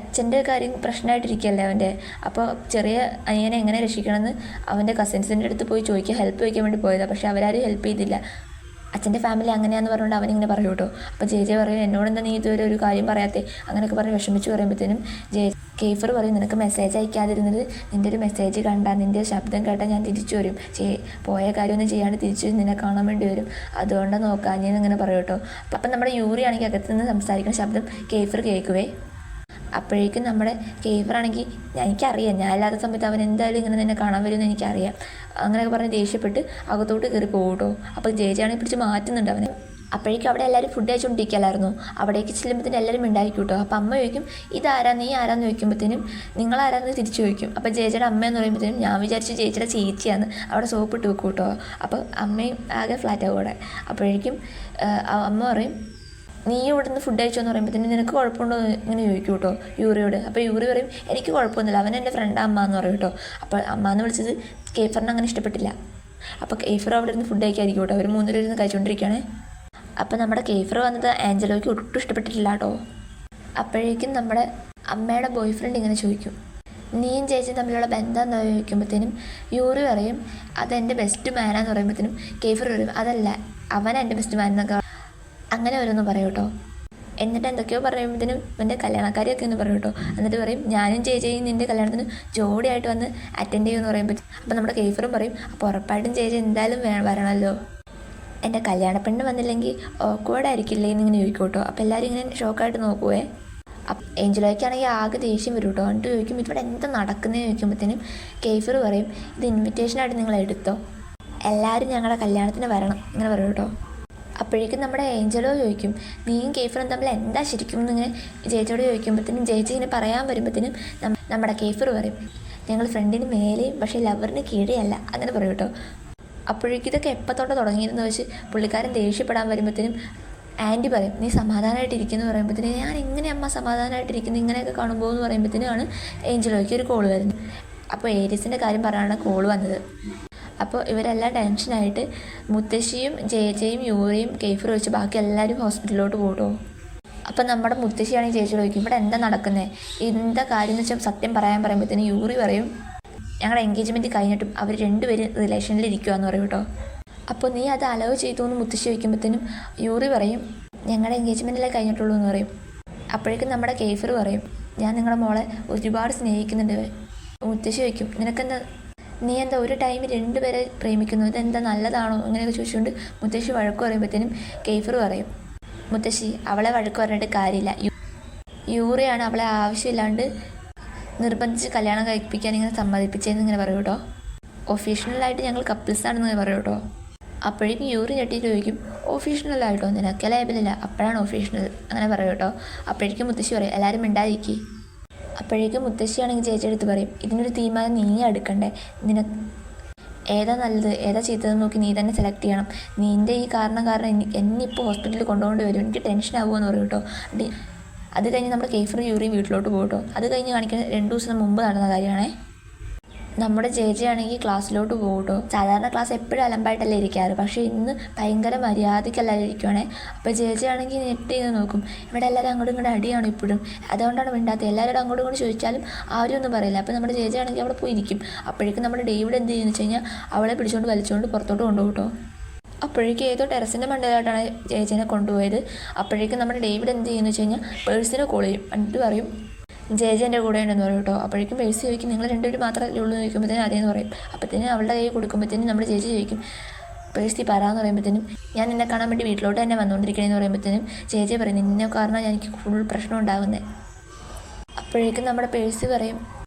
അച്ഛൻ്റെ കാര്യം പ്രശ്നമായിട്ടിരിക്കുകയല്ലേ അവൻ്റെ. അപ്പോൾ ചെറിയ അനിയനെ എങ്ങനെ രക്ഷിക്കണമെന്ന് അവൻ്റെ കസിൻസിൻ്റെ അടുത്ത് പോയി ചോദിക്കുക, ഹെൽപ്പ് ചോദിക്കാൻ വേണ്ടി പോയതാണ്. പക്ഷേ അവരാരും ഹെൽപ്പ് ചെയ്തില്ല. അച്ഛൻ്റെ ഫാമിലി അങ്ങനെയാണെന്ന് പറഞ്ഞുകൊണ്ട് അവനിങ്ങനെ പറയും കേട്ടോ. അപ്പോൾ ജെ പറയും, എന്നോടെന്താ നീ ഇതുവരെ ഒരു കാര്യം പറയാത്തേ, അങ്ങനെയൊക്കെ പറഞ്ഞ് വിഷമിച്ച് പറയുമ്പോഴത്തേനും കേഫർ പറയും, നിനക്ക് മെസ്സേജ് അയക്കാതിരുന്നത് നിൻ്റെ ഒരു മെസ്സേജ് കണ്ടാൽ, നിൻ്റെ ശബ്ദം കേട്ടാൽ ഞാൻ തിരിച്ചു വരും, പോയ കാര്യമൊന്നും ചെയ്യാണ്ട് തിരിച്ച് നിന്നെ കാണാൻ വേണ്ടി വരും, അതുകൊണ്ടാണ് നോക്കാം ഞാൻ അങ്ങനെ പറയും കേട്ടോ. അപ്പം നമ്മുടെ യൂറി ആണെങ്കിൽ അകത്ത് നിന്ന് സംസാരിക്കുന്ന ശബ്ദം കേഫർ കേൾക്കുവേ. അപ്പോഴേക്കും നമ്മുടെ കേഫറാണെങ്കിൽ എനിക്കറിയാം ഞാൻ അല്ലാത്ത സമയത്ത് അവൻ എന്തായാലും ഇങ്ങനെ നിന്നെ കാണാൻ വരുമെന്ന് എനിക്കറിയാം, അങ്ങനെയൊക്കെ പറഞ്ഞ് ദേഷ്യപ്പെട്ട് അകത്തോട്ട് കയറി പോകും കേട്ടോ. അപ്പോൾ ജയജയാണെങ്കിൽ പിടിച്ച് മാറ്റുന്നുണ്ട് അവനെ. അപ്പോഴേക്കും അവിടെ എല്ലാവരും ഫുഡ് കഴിച്ചുകൊണ്ടിരിക്കലായിരുന്നു. അവിടേക്ക് ചെല്ലുമ്പോഴത്തേനും എല്ലാവരും ഉണ്ടായിരിക്കും കേട്ടോ. അപ്പോൾ അമ്മ ചോദിക്കും, ഇതാരാ നീ ആരാന്ന് ചോദിക്കുമ്പോഴത്തേനും നിങ്ങളാരാന്ന് തിരിച്ചു ചോദിക്കും. അപ്പോൾ ചേച്ചിയുടെ അമ്മയെന്ന് പറയുമ്പോഴത്തേനും ഞാൻ വിചാരിച്ചു ചേച്ചിയുടെ ചേച്ചിയാണ്, അവിടെ സോപ്പ് ഇട്ട് വെക്കും കേട്ടോ. അപ്പോൾ അമ്മയും ആകെ ഫ്ലാറ്റാവും അവിടെ. അപ്പോഴേക്കും അമ്മ പറയും, നീ ഇവിടുന്ന് ഫുഡ് കഴിച്ചോന്ന് പറയുമ്പോഴത്തേനും നിനക്ക് കുഴപ്പമുണ്ടോ ഇങ്ങനെ ചോദിക്കും കേട്ടോ യൂറിയോട്. അപ്പോൾ യൂറി പറയും, എനിക്ക് കുഴപ്പമൊന്നുമില്ല, അവൻ എൻ്റെ ഫ്രണ്ട് അമ്മ എന്ന് പറയും കേട്ടോ. അപ്പോൾ അമ്മ എന്ന് വിളിച്ചത് കേഫറിന് അങ്ങനെ ഇഷ്ടപ്പെട്ടില്ല. അപ്പോൾ കേഫർ അവിടെ ഇരുന്ന് ഫുഡ് കഴിക്കാതിരിക്കും കേട്ടോ. അവർ മൂന്നിൽ ഇരുന്ന് കഴിച്ചുകൊണ്ടിരിക്കുകയാണ്. അപ്പോൾ നമ്മുടെ കേഫർ വന്നത് ആഞ്ചലോയ്ക്ക് ഒട്ടും ഇഷ്ടപ്പെട്ടിട്ടില്ല കേട്ടോ. അപ്പോഴേക്കും നമ്മുടെ അമ്മയുടെ ബോയ് ഫ്രണ്ട് ഇങ്ങനെ ചോദിക്കും, നീയും ചേച്ചിയും തമ്മിലുള്ള ബന്ധം എന്താ ചോദിക്കുമ്പോഴത്തേനും യൂറി പറയും, അതെൻ്റെ ബെസ്റ്റ് മാനാന്ന് പറയുമ്പോഴത്തേനും കേഫർ പറയും, അതല്ല അവൻ എൻ്റെ ബെസ്റ്റ് മാൻ എന്നൊക്കെ അങ്ങനെ ഓരോന്ന് പറയും കേട്ടോ. എന്നിട്ട് എന്തൊക്കെയോ പറയുമ്പോഴത്തേനും എൻ്റെ കല്യാണക്കാരിയൊക്കെ ഒന്ന് പറയും കേട്ടോ. എന്നിട്ട് പറയും, ഞാനും ചേച്ചിയും നിൻ്റെ കല്യാണത്തിന് ജോഡിയായിട്ട് വന്ന് അറ്റൻഡ് ചെയ്യുമെന്ന് പറയുമ്പോൾ അപ്പോൾ നമ്മുടെ കേഫറും പറയും, അപ്പോൾ ഉറപ്പായിട്ടും ചേച്ചി എന്തായാലും വരണമല്ലോ, എൻ്റെ കല്യാണപ്പെണ്ണ് വന്നില്ലെങ്കിൽ ഓക്വേർഡായിരിക്കില്ലേ എന്നിങ്ങനെ ചോദിക്കും കേട്ടോ. അപ്പോൾ എല്ലാവരും ഇങ്ങനെ ഷോക്കായിട്ട് നോക്കുവേ. ഏഞ്ചലോയ്ക്കാണെങ്കിൽ ആകെ ദേഷ്യം വരും കേട്ടോ. എന്നിട്ട് ചോദിക്കും, ഇവിടെ എന്താ നടക്കുന്നതെന്ന് ചോദിക്കുമ്പോഴത്തേനും കേഫർ പറയും, ഇത് ഇൻവിറ്റേഷനായിട്ട് നിങ്ങൾ എടുത്തോ, എല്ലാവരും ഞങ്ങളുടെ കല്യാണത്തിന് വരണം ഇങ്ങനെ പറയും കേട്ടോ. അപ്പോഴേക്കും നമ്മുടെ ഏഞ്ചലോ ചോദിക്കും, നീയും കേഫറും തമ്മിൽ എന്താ ശരിക്കും എന്നിങ്ങനെ ചേച്ചിയോട് ചോദിക്കുമ്പോഴത്തേനും ചേച്ചി ഇങ്ങനെ പറയാൻ വരുമ്പോഴത്തേനും നമ്മുടെ കേഫർ പറയും, ഞങ്ങൾ ഫ്രണ്ടിന് മേലെയും പക്ഷേ ലവറിന് കീഴെയല്ല അങ്ങനെ പറയും കേട്ടോ. അപ്പോഴേക്കും ഇതൊക്കെ എപ്പോഴത്തോട്ട് തുടങ്ങിയിരുന്നു വെച്ച് പുള്ളിക്കാരൻ ദേഷ്യപ്പെടാൻ വരുമ്പോഴത്തേനും ആൻറ്റി പറയും, നീ സമാധാനമായിട്ടിരിക്കുന്നു പറയുമ്പോഴത്തേനും ഞാൻ എങ്ങനെ അമ്മ സമാധാനമായിട്ടിരിക്കുന്നു ഇങ്ങനെയൊക്കെ കാണുമ്പോൾ എന്ന് പറയുമ്പോഴത്തേനുമാണ് ഏഞ്ചലോയ്ക്ക് ഒരു കോൾ വരുന്നത്. അപ്പോൾ ഏരിയസിൻ്റെ കാര്യം പറയാനാണ് കോൾ വന്നത്. അപ്പോൾ ഇവരെല്ലാം ടെൻഷനായിട്ട് മുത്തശ്ശിയും ജയജയും യൂറിയും കേഫറും വെച്ച് ബാക്കി എല്ലാവരും ഹോസ്പിറ്റലിലോട്ട് പോകട്ടോ. അപ്പം നമ്മുടെ മുത്തശ്ശിയാണെങ്കിൽ ചേച്ചി ചോദിക്കും, ഇവിടെ എന്താ നടക്കുന്നത്, എന്താ കാര്യം എന്ന് വെച്ചാൽ സത്യം പറയാൻ പറയുമ്പോഴത്തേന് യൂറി പറയും, ഞങ്ങളുടെ എൻഗേജ്മെൻറ്റ് കഴിഞ്ഞിട്ടും അവർ രണ്ടുപേരും റിലേഷനിലിരിക്കുകയെന്ന് പറയും കേട്ടോ. അപ്പോൾ നീ അത് അലോ ചെയ്തു എന്ന് മുത്തശ്ശി ചോദിക്കുമ്പോഴത്തേനും യൂറി പറയും, ഞങ്ങളുടെ എൻഗേജ്മെൻറ്റിലേ കഴിഞ്ഞിട്ടുള്ളൂ എന്ന് പറയും. അപ്പോഴേക്കും നമ്മുടെ കേഫർ പറയും, ഞാൻ നിങ്ങളുടെ മോളെ ഒരുപാട് സ്നേഹിക്കുന്നുണ്ട്. മുത്തശ്ശി ചോദിക്കും, നീ എന്താ ഒരു ടൈമിൽ രണ്ടുപേരെ പ്രേമിക്കുന്നു, ഇതെന്താ നല്ലതാണോ അങ്ങനെയൊക്കെ ചോദിച്ചുകൊണ്ട് മുത്തശ്ശി വഴക്ക് പറയുമ്പോഴത്തേനും കേഫർ പറയും, മുത്തശ്ശി അവളെ വഴക്ക് പറഞ്ഞിട്ട് കാര്യമില്ല, യൂറിയാണ് അവളെ ആവശ്യമില്ലാണ്ട് നിർബന്ധിച്ച് കല്യാണം കഴിപ്പിക്കാൻ ഇങ്ങനെ സമ്മതിപ്പിച്ചതെന്ന് ഇങ്ങനെ പറയും കേട്ടോ. ഒഫീഷ്യലായിട്ട് ഞങ്ങൾ കപ്പിൾസാണെന്ന് പറയും കേട്ടോ. അപ്പോഴേക്കും യൂറി ഞെട്ടിയിട്ട് ചോദിക്കും, ഒഫീഷ്യലായിട്ടോ, നിനക്ക് ലേബലില്ല, അപ്പോഴാണ് ഒഫീഷ്യൽ അങ്ങനെ പറയും കേട്ടോ. അപ്പോഴേക്കും മുത്തശ്ശി പറയും, എല്ലാവരും മിണ്ടാതിരിക്കി. അപ്പോഴേക്കും മുത്തശ്ശിയാണെങ്കിൽ ചേച്ചിയെടുത്ത് പറയും, ഇതിനൊരു തീരുമാനം നീ എടുക്കണ്ടേ, ഏതാ നല്ലത് ഏതാ ചെയ്തതെന്ന് നോക്കി നീ തന്നെ സെലക്ട് ചെയ്യണം, നിൻ്റെ ഈ കാരണം എന്നെ ഇപ്പോൾ ഹോസ്പിറ്റലിൽ കൊണ്ടുകൊണ്ട് വരും, എനിക്ക് ടെൻഷൻ ആവുമെന്ന് പറയും കേട്ടോ. അത് കഴിഞ്ഞ് നമ്മുടെ കേഫർ യൂറി വീട്ടിലോട്ട് പോകട്ടോ. അത് കഴിഞ്ഞ് കാണിക്കുന്ന 2 ദിവസം മുമ്പ് നടന്ന കാര്യമാണേ. നമ്മുടെ ചേച്ചിയാണെങ്കിൽ ക്ലാസ്സിലോട്ട് പോകട്ടോ. സാധാരണ ക്ലാസ് എപ്പോഴും അലമ്പായിട്ടല്ലേ ഇരിക്കാറ്, പക്ഷേ ഇന്ന് ഭയങ്കര മര്യാദയ്ക്കല്ലാതെ ഇരിക്കുവാണേ. അപ്പോൾ ചേച്ചിയാണെങ്കിൽ നെറ്റ് ചെയ്ത് നോക്കും, ഇവിടെ എല്ലാവരും അങ്ങോട്ടും ഇങ്ങോട്ടും അടിയാണ് ഇപ്പോഴും, അതുകൊണ്ടാണ് മിണ്ടാത്തത്, എല്ലാവരും അങ്ങോട്ടും ഇങ്ങോട്ട് ചോദിച്ചാലും ആരും ഒന്നും പറയില്ല. അപ്പോൾ നമ്മുടെ ചേച്ചിയാണെങ്കിൽ അവിടെ പോയി ഇരിക്കും. അപ്പോഴേക്കും നമ്മുടെ ഡേവിഡ് എന്ത് ചെയ്യുന്നു വെച്ച് കഴിഞ്ഞാൽ അവളെ പിടിച്ചുകൊണ്ട് വലിച്ചുകൊണ്ട് പുറത്തോട്ട് കൊണ്ടുപോകും കേട്ടോ. അപ്പോഴേക്കും ഏതോ ടെറസിൻ്റെ മണ്ടയിലായിട്ടാണ് ചേച്ചീനെ കൊണ്ടുപോയത്. അപ്പോഴേക്കും നമ്മുടെ ഡേവിഡ് എന്ത് ചെയ്യുന്നു വെച്ച് കഴിഞ്ഞാൽ പേഴ്സിനെ കോൾ ചെയ്യും, എന്നിട്ട് പറയും, ജേജി എൻ്റെ കൂടെ ഉണ്ടെന്ന് പറയും കേട്ടോ. അപ്പോഴേക്കും പേഴ്സ് ചോദിക്കും, നിങ്ങൾ രണ്ടുപേരും മാത്രമല്ലേ ഉള്ളൂ എന്ന് ചോദിക്കുമ്പോഴത്തേനും അതേന്ന് പറയും. അപ്പോഴത്തേനും അവളുടെ കൈ കൊടുക്കുമ്പോഴത്തേനും നമ്മുടെ ചേച്ചി ചോദിക്കും, പേഴ്സി പറയാമെന്ന് പറയുമ്പോഴത്തേനും ഞാൻ നിന്നെ കാണാൻ വേണ്ടി വീട്ടിലോട്ട് തന്നെ വന്നുകൊണ്ടിരിക്കണമെന്ന് പറയുമ്പോഴത്തേനും ചേച്ചി പറയും, നിന്നെ കാരണം എനിക്ക് ഫുൾ പ്രശ്നം ഉണ്ടാകുന്നത്. അപ്പോഴേക്കും നമ്മുടെ പേഴ്സ് പറയും,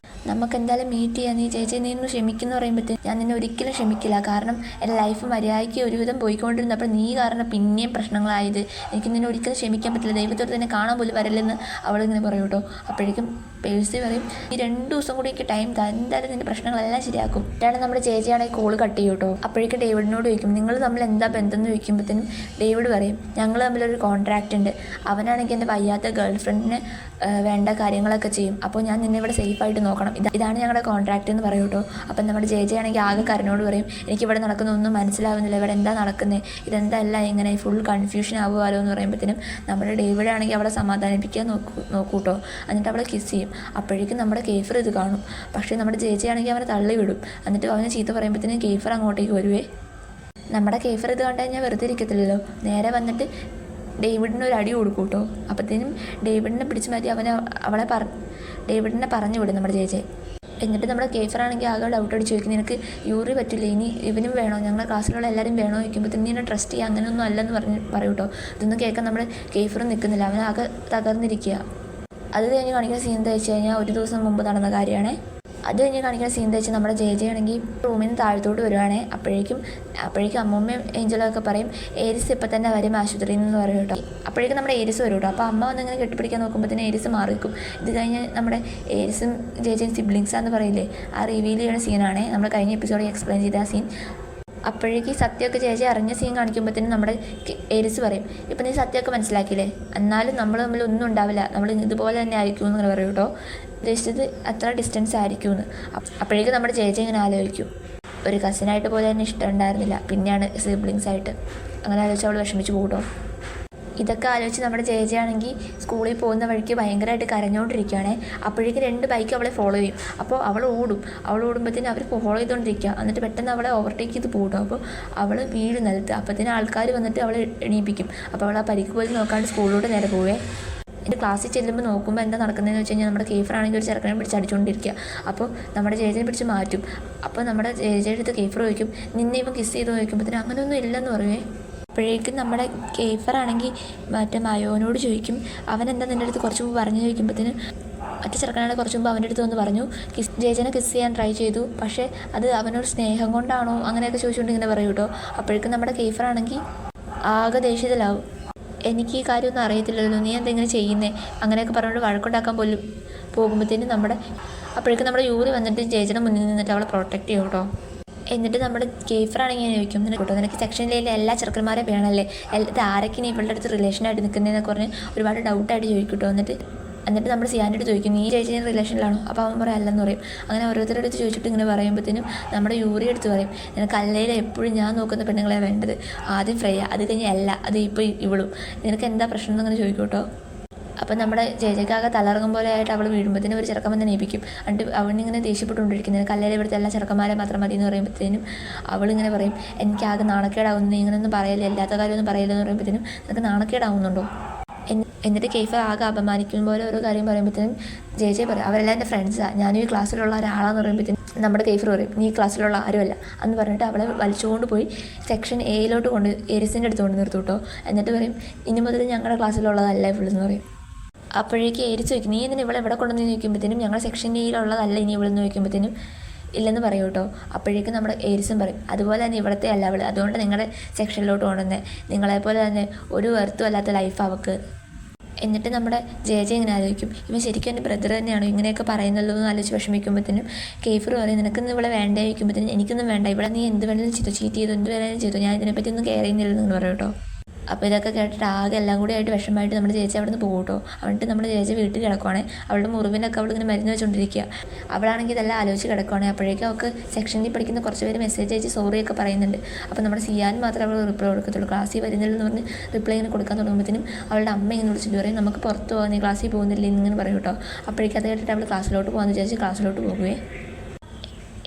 നമുക്ക് എന്തായാലും മീറ്റ് ചെയ്യാം, നീ ചേച്ചി നീ ഒന്ന് ക്ഷമിക്കുന്നു പറയുമ്പോഴത്തേക്കും ഞാൻ നിന്നെ ഒരിക്കലും ക്ഷമിക്കില്ല, കാരണം എൻ്റെ ലൈഫ് മര്യാദയ്ക്ക് ഒരുവിധം പോയിക്കൊണ്ടിരുന്നപ്പോൾ നീ കാരണം പിന്നെയും പ്രശ്നങ്ങളായത്, എനിക്ക് നിന്നെ ഒരിക്കലും ക്ഷമിക്കാൻ പറ്റില്ല, ദൈവത്തോട് തന്നെ കാണാൻ പോലും വരില്ലെന്ന് അവളിങ്ങനെ പറയും കേട്ടോ. അപ്പോഴേക്കും പേഴ്സി പറയും, ഈ 2 ദിവസം കൂടി എനിക്ക് ടൈം താ, എന്തായാലും നിൻ്റെ പ്രശ്നങ്ങളെല്ലാം ശരിയാക്കും. ഇതാണ് നമ്മുടെ ചേച്ചിയാണെങ്കിൽ കോൾ കട്ട് ചെയ്യും കേട്ടോ. അപ്പോഴേക്കും ഡേവിഡിനോട് ചോദിക്കും, നിങ്ങൾ തമ്മിൽ എന്താ ബന്ധം എന്ന് ചോദിക്കുമ്പോഴത്തേനും ഡേവിഡ് പറയും, ഞങ്ങൾ തമ്മിലൊരു കോൺട്രാക്റ്റ് ഉണ്ട്, അവനാണെങ്കിൽ എൻ്റെ വയ്യാത്ത ഗേൾ ഫ്രണ്ടിന് വേണ്ട കാര്യങ്ങളൊക്കെ ചെയ്യും, അപ്പോൾ ഞാൻ നിന്നെ ഇവിടെ സേഫായിട്ട് നോക്കണം, ഇതാണ് ഞങ്ങളുടെ കോൺട്രാക്റ്റ് എന്ന് പറയും കേട്ടോ. അപ്പം നമ്മുടെ ചേച്ചിയാണെങ്കിൽ ആകെ കരനോട് പറയും, എനിക്കിവിടെ നടക്കുന്നൊന്നും മനസ്സിലാവുന്നില്ല, ഇവിടെ എന്താ നടക്കുന്നത്, ഇതെന്താ എല്ലാം ഇങ്ങനെ ഫുൾ കൺഫ്യൂഷൻ ആവുമല്ലോ എന്ന് പറയുമ്പോഴത്തേനും നമ്മുടെ ഡേവിഡാണെങ്കിൽ അവളെ സമാധാനിപ്പിക്കാൻ നോക്കൂട്ടോ. എന്നിട്ട് അവളെ കിസ് ചെയ്യും. അപ്പോഴേക്കും നമ്മുടെ കേഫർ ഇത് കാണും. പക്ഷേ നമ്മുടെ ചേച്ചിയാണെങ്കിൽ അവനെ തള്ളി വിടും. എന്നിട്ട് അവനെ ചീത്ത പറയുമ്പോഴത്തേനും കേഫർ അങ്ങോട്ടേക്ക് വരുവേ. നമ്മുടെ കേഫർ ഇത് കണ്ടു കഴിഞ്ഞാൽ വെറുതെ ഇരിക്കത്തില്ലല്ലോ, നേരെ വന്നിട്ട് ഡേവിഡിന് ഒരു അടി കൊടുക്കും കേട്ടോ. അപ്പോഴത്തേനും ഡേവിഡിനെ പിടിച്ച് മാറ്റി ഡേവിഡിനെ പറഞ്ഞു വിടും നമ്മുടെ ചേച്ചി. എന്നിട്ട് നമ്മുടെ കേഫറാണെങ്കിൽ ആകെ ഡൗട്ട് അടിച്ച് ചോദിക്കും, നിനക്ക് യൂറി പറ്റില്ല, ഇനി ഇവനും വേണോ, ഞങ്ങളുടെ ക്ലാസ്സിലുള്ള എല്ലാവരും വേണോ ചോദിക്കുമ്പോഴത്തേനും നീ എന്നെ ട്രസ്റ്റ് ചെയ്യുക, അങ്ങനെയൊന്നും അല്ലെന്ന് പറയും കേട്ടോ. ഇതൊന്നും കേൾക്കാൻ നമ്മുടെ കേഫറും നിൽക്കുന്നില്ല, അവനാകെ തകർന്നിരിക്കുക. അത് കഴിഞ്ഞ് കാണിക്കുന്ന സീൻ എന്താ വെച്ച് കഴിഞ്ഞാൽ 1 ദിവസം മുമ്പ് നടന്ന കാര്യമാണ്. അത് കഴിഞ്ഞ് കാണിക്കുന്ന സീൻ എന്താ വെച്ചാൽ നമ്മുടെ ജയജയാണെങ്കിൽ റൂമിൽ നിന്ന് താഴത്തോട്ട് വരുവാണേ. അപ്പോഴേക്കും അമ്മൂമ്മയും ഏഞ്ചലൊക്കെ പറയും, ഏരിസ് ഇപ്പം തന്നെ വരും ആശുപത്രിയിൽ നിന്ന് പറയും കേട്ടോ. അപ്പോഴേക്കും നമ്മുടെ ഏരിസ് വരും കേട്ടോ. അപ്പോൾ അമ്മ വന്നിങ്ങനെ കെട്ടിപ്പിടിക്കാൻ നോക്കുമ്പോഴത്തേനും ഏരിസ് മാറിക്കും. ഇത് കഴിഞ്ഞ് നമ്മുടെ ഏരിസും ജയജയും സിബ്ലിങ്സാന്ന് പറയില്ലേ, ആ റിവീൽ ചെയ്യുന്ന സീനാണ് നമ്മൾ കഴിഞ്ഞ എപ്പിസോഡിൽ എക്സ്പ്ലെയിൻ ചെയ്ത ആ സീൻ. അപ്പോഴേക്ക് സത്യമൊക്കെ ചേച്ചി അറിഞ്ഞ സീൻ കാണിക്കുമ്പോഴത്തേനും നമ്മുടെ ഏരിസ് പറയും, ഇപ്പം നീ സത്യമൊക്കെ മനസ്സിലാക്കിയില്ലേ, എന്നാലും നമ്മൾ തമ്മിൽ ഒന്നും ഉണ്ടാവില്ല, നമ്മൾ ഇതുപോലെ തന്നെ ആയിരിക്കും എന്ന് പറയും കേട്ടോ. ഉദ്ദേശിച്ചത് അത്ര ഡിസ്റ്റൻസ് ആയിരിക്കുമെന്ന്. അപ്പോഴേക്കും നമ്മുടെ ചേച്ചി ഇങ്ങനെ ആലോചിക്കും, ഒരു കസിനായിട്ട് പോലെ തന്നെ ഇഷ്ടമുണ്ടായിരുന്നില്ല, പിന്നെയാണ് സിബ്ലിങ്സ് ആയിട്ട്, അങ്ങനെ ആലോചിച്ച് അവൾ വിഷമിച്ച് പോകട്ടോ. ഇതൊക്കെ ആലോചിച്ച് നമ്മുടെ ചേച്ചിയാണെങ്കിൽ സ്കൂളിൽ പോകുന്ന വഴിക്ക് ഭയങ്കരമായിട്ട് കരഞ്ഞുകൊണ്ടിരിക്കുകയാണേ. അപ്പോഴേക്കും 2 ബൈക്ക് അവളെ ഫോളോ ചെയ്യും. അപ്പോൾ അവൾ ഓടുമ്പോഴത്തേനും അവർ ഫോളോ ചെയ്തുകൊണ്ടിരിക്കുക. എന്നിട്ട് പെട്ടെന്ന് അവളെ ഓവർടേക്ക് ചെയ്ത് പോകും. അപ്പോൾ അവൾ വീട് നിലത്ത്. അപ്പോഴത്തേനും ആൾക്കാർ വന്നിട്ട് അവളെ എണീപ്പിക്കും. അപ്പോൾ അവൾ ആ പരിക്ക് പോലും നോക്കാണ്ട് സ്കൂളിലോട്ട് നേരെ പോവേ. എൻ്റെ ക്ലാസ്സിൽ ചെല്ലുമ്പോൾ നോക്കുമ്പോൾ എന്താ നടക്കുന്നതെന്ന് വെച്ച് കഴിഞ്ഞാൽ നമ്മുടെ കേഫറാണെങ്കിൽ ഒരു ചെറുക്കനെ പിടിച്ച് അടിച്ചുകൊണ്ടിരിക്കുക. അപ്പോൾ നമ്മുടെ ചേച്ചിനെ പിടിച്ച് മാറ്റും. അപ്പോൾ നമ്മുടെ ചേച്ചിയുടെ അടുത്ത് കേഫർ ചോദിക്കും, നിന്നെ ഇവൻ കിസ് ചെയ്ത് ചോദിക്കുമ്പോഴത്തേനും അങ്ങനെയൊന്നും ഇല്ലെന്ന് പറയുവേ. അപ്പോഴേക്കും നമ്മുടെ കേഫറാണെങ്കിൽ മറ്റേ മയോനോട് ചോദിക്കും, അവനെന്താ നിൻ്റെ അടുത്ത് കുറച്ച് മുമ്പ് പറഞ്ഞു ചോദിക്കുമ്പോഴത്തേനും മറ്റു ചെറുക്കനാണ് കുറച്ച് മുമ്പ് അവൻ്റെ അടുത്ത് വന്ന് പറഞ്ഞു ജയജനെ കിസ് ചെയ്യാൻ ട്രൈ ചെയ്തു, പക്ഷേ അത് അവനൊരു സ്നേഹം കൊണ്ടാണോ അങ്ങനെയൊക്കെ ചോദിച്ചുകൊണ്ട് ഇങ്ങനെ പറയും കേട്ടോ. അപ്പോഴേക്കും നമ്മുടെ കെയ്ഫറാണെങ്കിൽ ആകെ ദേഷ്യത്തിലാവും. എനിക്ക് ഈ കാര്യമൊന്നും അറിയത്തില്ലല്ലോ, നീ എന്തെങ്കിലും ചെയ്യുന്നേ അങ്ങനെയൊക്കെ പറഞ്ഞുകൊണ്ട് വഴക്കുണ്ടാക്കാൻ പോലും പോകുമ്പോഴത്തേനും അപ്പോഴേക്കും നമ്മുടെ യൂറി വന്നിട്ട് ജയജനെ മുന്നിൽ നിന്നിട്ട് അവളെ പ്രൊട്ടക്റ്റ് ചെയ്യും കേട്ടോ. എന്നിട്ട് നമ്മുടെ കെയ്ഫറാണെങ്കിൽ ഞാൻ ചോദിക്കും, കേട്ടോ നിനക്ക് സെക്ഷനിലെ എല്ലാ ചെറുക്കന്മാരെ വേണമല്ലേ, ഇത് ആരൊക്കെ നീ ഇവളുടെ അടുത്ത് റിലേഷനായിട്ട് നിൽക്കുന്നതെന്നൊക്കെ പറഞ്ഞ് ഒരുപാട് ഡൗട്ടായിട്ട് ചോദിക്കും കേട്ടോ. എന്നിട്ട് നമ്മൾ സിയാൻ്റെ അടുത്ത് ചോദിക്കും, നീ ചേച്ചിയുടെ റിലേഷനിലാണോ? അപ്പോൾ അവൻ പറയും അല്ലെന്ന് പറയും. അങ്ങനെ ഓരോരുത്തരുടെ അടുത്ത് ചോദിച്ചിട്ട് ഇങ്ങനെ പറയുമ്പോഴത്തേനും നമ്മുടെ യൂറി എടുത്ത് പറയും, നിനക്ക് അല്ലയിൽ എപ്പോഴും ഞാൻ നോക്കുന്ന പെണ്ണുങ്ങളെ വേണ്ടത്, ആദ്യം ഫ്രൈ, അത് കഴിഞ്ഞ് അല്ല, അത് ഇപ്പോൾ ഇവളും, നിനക്ക് എന്താ പ്രശ്നം എന്നങ്ങനെ ചോദിക്കും കേട്ടോ. അപ്പം നമ്മുടെ ജയജയ്ക്കാകെ തലറങ്ങും പോലെ ആയിട്ട് അവൾ വീഴുമ്പോഴത്തേനും ഒരു ചെറുക്കൻ വന്ന് ഏൽപ്പിക്കും. എന്നിട്ട് അവനിങ്ങനെ ദേഷ്യപ്പെട്ടുകൊണ്ടിരിക്കുന്നത് കല്ലേലെ ഇവിടുത്തെ എല്ലാ ചെറുക്കന്മാരെ മാത്രം മതി എന്ന് പറയുമ്പോഴത്തേനും അവളിങ്ങനെ പറയും, എനിക്കാകെ നാണക്കേടാവുന്നു, ഇങ്ങനെയൊന്നും പറയല്ലേ, എല്ലാത്ത കാര്യമൊന്നും പറയില്ലെന്ന് പറയുമ്പോഴത്തേനും നിനക്ക് നാണക്കേടാവുന്നുണ്ടോ? എന്നിട്ട് കെയ്ഫർ ആകെ അപമാനിക്കും പോലെ ഓരോ കാര്യം പറയുമ്പോഴത്തേനും ജയജയ് പറയും, അവരെല്ലാം എൻ്റെ ഫ്രണ്ട്സാണ്, ഞാനും ഈ ക്ലാസ്സിലുള്ള ഒരാളാന്ന് പറയുമ്പോഴത്തേനും നമ്മുടെ കെയ്ഫർ പറയും, നീ ക്ലാസ്സിലുള്ള ആരുമല്ല എന്ന് പറഞ്ഞിട്ട് അവളെ വലിച്ചുകൊണ്ട് പോയി സെക്ഷൻ എയിലോട്ട് എരിസിൻ്റെ അടുത്ത് കൊണ്ട് നിർത്തും കേട്ടോ. എന്നിട്ട് പറയും, ഇനി മുതൽ ഞങ്ങളുടെ ക്ലാസ്സിലുള്ളതല്ല ഇവളെന്ന് പറയും. അപ്പോഴേക്ക് എരിച്ച് ചോദിക്കും, നീ എന്തിനാ ഇവിടെ കൊണ്ടുവന്ന് ചോദിക്കുമ്പോഴത്തേനും ഞങ്ങളുടെ സെക്ഷൻ എയിലുള്ളതല്ല ഇനി ഇവളെന്ന് ചോദിക്കുമ്പോഴത്തേനും ഇല്ലെന്ന് പറയും കേട്ടോ. അപ്പോഴേക്കും നമ്മുടെ ഏരിസും പറയും, അതുപോലെ തന്നെ ഇവിടുത്തെ അല്ല അവൾ, അതുകൊണ്ട് നിങ്ങളുടെ സെക്ഷനിലോട്ട് കൊണ്ടുവന്നേ, നിങ്ങളെപ്പോലെ തന്നെ ഒരു വെറുത്തും അല്ലാത്ത ലൈഫ് അവൾക്ക്. എന്നിട്ട് നമ്മുടെ ജയ ഇങ്ങനെ ആലോചിക്കും, ഇവൻ ശരിക്കും എൻ്റെ ബ്രദർ തന്നെയാണോ ഇങ്ങനെയൊക്കെ പറയുന്നല്ലോ എന്ന് ആലോചിച്ച് വിഷമിക്കുമ്പോഴത്തേനും കെയ്ഫർ പറയും, നിനക്കൊന്നും ഇവിടെ വേണ്ടേ വയ്ക്കുമ്പോഴത്തേനും എനിക്കൊന്നും വേണ്ട, ഇവിടെ നീ എന്ത് വേണമെങ്കിലും ചെയ്തു, ചീറ്റ് ചെയ്തു, എന്ത് വേണമെങ്കിലും ചെയ്തു, ഞാൻ ഇതിനെപ്പറ്റി ഒന്നും കെയർ ചെയ്യുന്നില്ലെന്ന് പറയും കേട്ടോ. അപ്പോൾ ഇതൊക്കെ കേട്ടിട്ട് ആകെ എല്ലാം കൂടി ആയിട്ട് വിഷമമായിട്ട് നമ്മുടെ ചേച്ചി അവിടെ നിന്ന് പോകും കേട്ടോ. എന്നിട്ട് നമ്മുടെ ചേച്ചി വീട്ടിൽ കിടക്കുവാണേ, അവളുടെ മുറിവിനൊക്കെ അവളിങ്ങനെ മരുന്ന് വെച്ചുകൊണ്ടിരിക്കുക. അവളാണെങ്കിൽ ഇതെല്ലാം ആലോചിച്ച് കിടക്കുവാണേ. അപ്പോഴേക്കും അവൾക്ക് സെക്ഷനിൽ പഠിക്കുന്ന കുറച്ച് പേര് മെസ്സേജ് അയച്ച് സോറിയൊക്കെ പറയുന്നുണ്ട്. അപ്പോൾ നമ്മുടെ സിയാൻ മാത്രമേ അവൾ റിപ്ലൈ കൊടുക്കത്തുള്ളൂ. ക്ലാസ്സിൽ വരുന്നില്ലെന്ന് പറഞ്ഞ് റിപ്ലൈ ഇങ്ങനെ കൊടുക്കാൻ തുടങ്ങുമ്പോഴത്തേനും അവളുടെ അമ്മ ഇങ്ങനെ വിളിച്ചിട്ട് പറയും, നമുക്ക് പുറത്ത് പോകാൻ, നീ ക്ലാസ്സിൽ പോകുന്നില്ല എന്നിങ്ങനെ പറയും കേട്ടോ. അപ്പോഴേക്കും അത് കേട്ടിട്ട് അവൾ ക്ലാസ്സിലോട്ട് പോകാമെന്ന് വിചാരിച്ച് ക്ലാസ്സിലോട്ട് പോകുകയെ.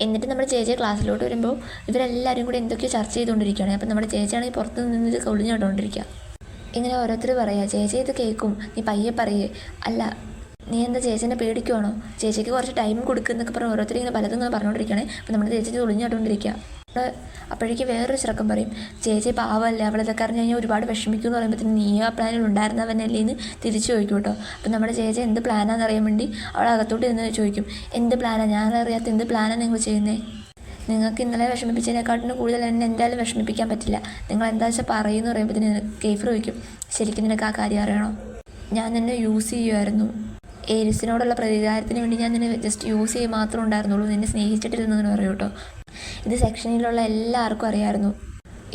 എന്നിട്ട് നമ്മുടെ ചേച്ചി ക്ലാസ്സിലോട്ട് വരുമ്പോൾ ഇവരെല്ലാവരും കൂടി എന്തൊക്കെയോ ചർച്ച ചെയ്തുകൊണ്ടിരിക്കുകയാണ്. അപ്പം നമ്മുടെ ചേച്ചിയാണെങ്കിൽ പുറത്ത് നിന്ന് ഒളിഞ്ഞു കണ്ടുകൊണ്ടിരിക്കുക. ഇങ്ങനെ ഓരോരുത്തർ പറയുക, ചേച്ചി ഇത് കേൾക്കും, നീ പയ്യെ പറയേ, അല്ല നീ എന്താ ചേച്ചീനെ പേടിക്കുവാണോ, ചേച്ചിക്ക് കുറച്ച് ടൈം കൊടുക്കുന്നൊക്കെ പറഞ്ഞ് ഓരോരുത്തർ ഇങ്ങനെ പലതും ഇങ്ങനെ പറഞ്ഞുകൊണ്ടിരിക്കുകയാണ്. അപ്പം നമ്മുടെ ചേച്ചി ഒളിഞ്ഞു കണ്ടുകൊണ്ടിരിക്കുക. അപ്പോഴേക്ക് വേറൊരു ചെറുക്കൻ പറയും, ചേച്ചി പാവമല്ലേ, അവളിതൊക്കെ അറിഞ്ഞ് കഴിഞ്ഞാൽ ഒരുപാട് വിഷമിക്കും എന്ന് പറയുമ്പോഴത്തേന് നീ ആ പ്ലാനിൽ ഉണ്ടായിരുന്നവനല്ലേ എന്ന് തിരിച്ചു ചോദിക്കും കേട്ടോ. അപ്പം നമ്മുടെ ചേച്ചി എന്ത് പ്ലാനാണെന്ന് അറിയാൻ വേണ്ടി അവൾ അകത്തോട്ട് നിന്ന് ചോദിക്കും, എന്ത് പ്ലാനാണ്, ഞാനറിയാത്ത എന്ത് പ്ലാനാണ് നിങ്ങൾ ചെയ്യുന്നത്, നിങ്ങൾക്ക് ഇന്നലെ വിഷമിപ്പിച്ചതിനെക്കാട്ടിന് കൂടുതൽ എന്നെ എന്തായാലും വിഷമിപ്പിക്കാൻ പറ്റില്ല, നിങ്ങൾ എന്താ വെച്ചാൽ പറയുമെന്ന് പറയുമ്പോഴത്തേന് കെയ്ഫർ ചോദിക്കും, ശരിക്കും നിനക്ക് ആ കാര്യം അറിയണോ, ഞാൻ നിന്നെ യൂസ് ചെയ്യുമായിരുന്നു, ഏരിസിനോടുള്ള പ്രതികാരത്തിന് വേണ്ടി ഞാൻ നിന്നെ ജസ്റ്റ് യൂസ് ചെയ്യുക മാത്രമേ ഉണ്ടായിരുന്നുള്ളൂ, നിന്നെ സ്നേഹിച്ചിട്ടില്ലെന്ന് പറയും കേട്ടോ. ഇത് സെക്ഷനിലുള്ള എല്ലാവർക്കും അറിയാമായിരുന്നു.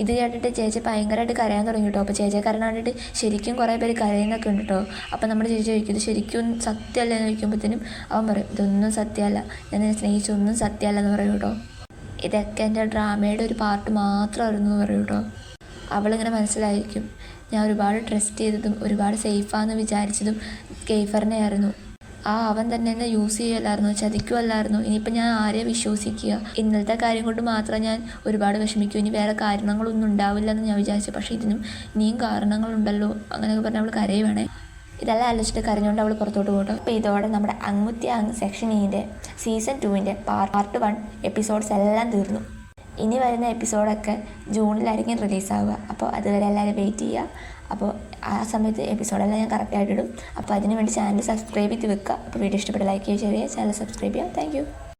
ഇത് കേട്ടിട്ട് ചേച്ചി ഭയങ്കരമായിട്ട് കരയാൻ തുടങ്ങി കേട്ടോ. അപ്പോൾ ചേച്ചിയെ കരയാനായിട്ട് ശരിക്കും കുറേ പേര് കരയുന്നൊക്കെ ഉണ്ട് കേട്ടോ. അപ്പം നമ്മുടെ ചേച്ചി ചോദിക്കും, ഇത് ശരിക്കും സത്യമല്ല എന്ന് ചോദിക്കുമ്പോഴത്തേനും അവൻ പറയും, ഇതൊന്നും സത്യമല്ല, ഞാൻ നിന്നെ സ്നേഹിച്ചൊന്നും സത്യമല്ല എന്ന് പറയും കേട്ടോ. ഇതൊക്കെ എൻ്റെ ഡ്രാമയുടെ ഒരു പാർട്ട് മാത്രമായിരുന്നു എന്ന് പറയും കേട്ടോ. അവളിങ്ങനെ മനസ്സിലായിരിക്കും, ഞാൻ ഒരുപാട് ട്രസ്റ്റ് ചെയ്തതും ഒരുപാട് സേഫാണെന്ന് വിചാരിച്ചതും കെയ്ഫറിനെ ആയിരുന്നു. അവൻ തന്നെ എന്നെ യൂസ് ചെയ്യുമല്ലായിരുന്നു, ചതിക്കുമല്ലായിരുന്നു, ഇനിയിപ്പോൾ ഞാൻ ആരെയും വിശ്വസിക്കുക, ഇന്നലത്തെ കാര്യം കൊണ്ട് മാത്രം ഞാൻ ഒരുപാട് വിഷമിക്കും, ഇനി വേറെ കാരണങ്ങളൊന്നും ഉണ്ടാവില്ലെന്ന് ഞാൻ വിചാരിച്ചു, പക്ഷേ ഇതിനും ഇനിയും കാരണങ്ങളുണ്ടല്ലോ അങ്ങനെയൊക്കെ പറഞ്ഞാൽ അവൾ കരയുവാണേ. ഇതെല്ലാം ആലോചിച്ചിട്ട് കരഞ്ഞുകൊണ്ട് അവൾ പുറത്തോട്ട് പോകട്ടോ. അപ്പോൾ ഇതോടെ നമ്മുടെ അങ്ങുത്യാങ് സെക്ഷൻ ഇൻ്റെ സീസൺ 2 പാർട്ട് 1 എപ്പിസോഡ്സ് എല്ലാം തീർന്നു. ഇനി വരുന്ന എപ്പിസോഡൊക്കെ ജൂണിലായിരിക്കും റിലീസാവുക. അപ്പോൾ അതുവരെ എല്ലാവരും വെയിറ്റ് ചെയ്യുക. അപ്പോൾ ആ സമയത്ത് എപ്പിസോഡെല്ലാം ഞാൻ കറക്റ്റായിട്ട് ഇടും. അപ്പോൾ അതിന് വേണ്ടി ചാനൽ സബ്സ്ക്രൈബ് ചെയ്ത് വെക്കുക. അപ്പോൾ വീഡിയോ ഇഷ്ടപ്പെട്ട ലൈക്ക് ചെയ്യുക, ഷെയർ ചെയ്യുക, ചാനൽ സബ്സ്ക്രൈബ് ചെയ്യുക. Thank you.